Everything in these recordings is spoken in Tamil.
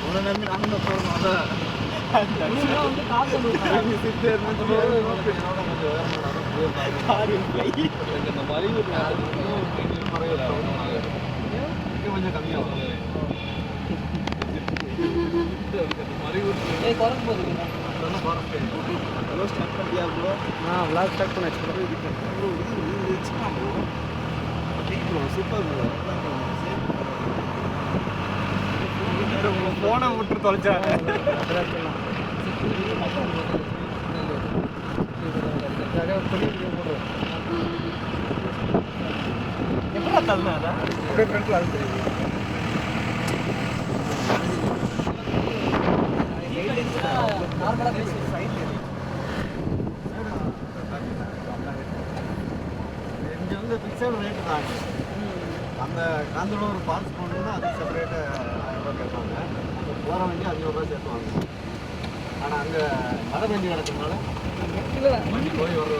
உன்னை நம்பி நாங்கள் போகிறோம் அதான் வந்து காசு இந்த மலிவு கொஞ்சம் கம்மியாகும் குறைக்கும் போது ஸ்டார்ட் பண்ணியா ப்ரோ விளாக் ஸ்டார்ட் பண்ணாச்சு ப்ரோ சூப்பர் ப்ரோ போனை விட்டு தொலைச்சாங்க எப்படா தள்ளனா அதான் அப்படியே ஃப்ரண்ட்ல அழுத்து நார்மலா பேசி சைடுல இங்க வந்து பிக்சர் ரேட் தான் அந்த காந்தோட ஒரு பார்ட்ஸ் போடணும்னா அது செப்பரேட்டு 1000 ரூபா கேட்பாங்க போகிற வண்டி 500 ரூபா சேர்த்துவாங்க ஆனால் அங்கே மழை பெஞ்சு கிடக்கிறதுனால போய் ஒரு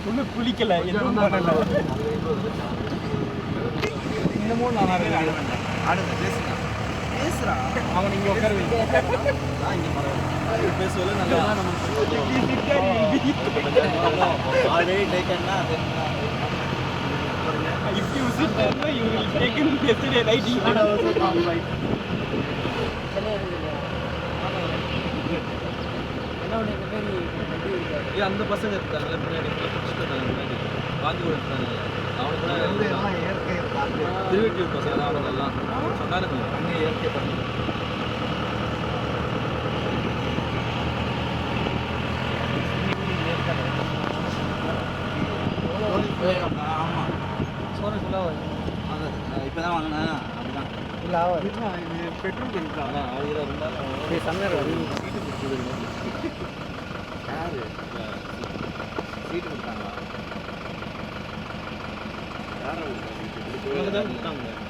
ஒன்றும் குளிக்கலை எதுவும் பண்ணல இன்னமும் நான் ஆடுங்க பேசுகிறா அவன் இங்கே உட்கார நான் இங்கே மரம் பேசுவது நல்லா ஆடே டேக்கன்னா அது if you sit there you will take in yesterday right and also come right ஏ அந்த பசங்க இருக்காங்க பின்னாடி பிடிச்சிட்டாங்க முன்னாடி வாங்கி கொடுத்தாங்க அவங்க கூட எல்லாம் இயற்கை இருக்காங்க திருவெட்டியூர் பசங்க அவங்க எல்லாம் சொன்னாங்க அங்கே இயற்கை பண்ணி ஆமாம் இப்போ தான் வாங்கினேன் அப்படிதான் இல்லை இது பெட்ரோல் பண்ணிக்கலாம் 1000 இருந்தாலும் சமையல் சீட்டு கொடுத்துருங்க யார் சீட்டு கொடுத்தாங்களா யாரும் கொடுத்தாங்க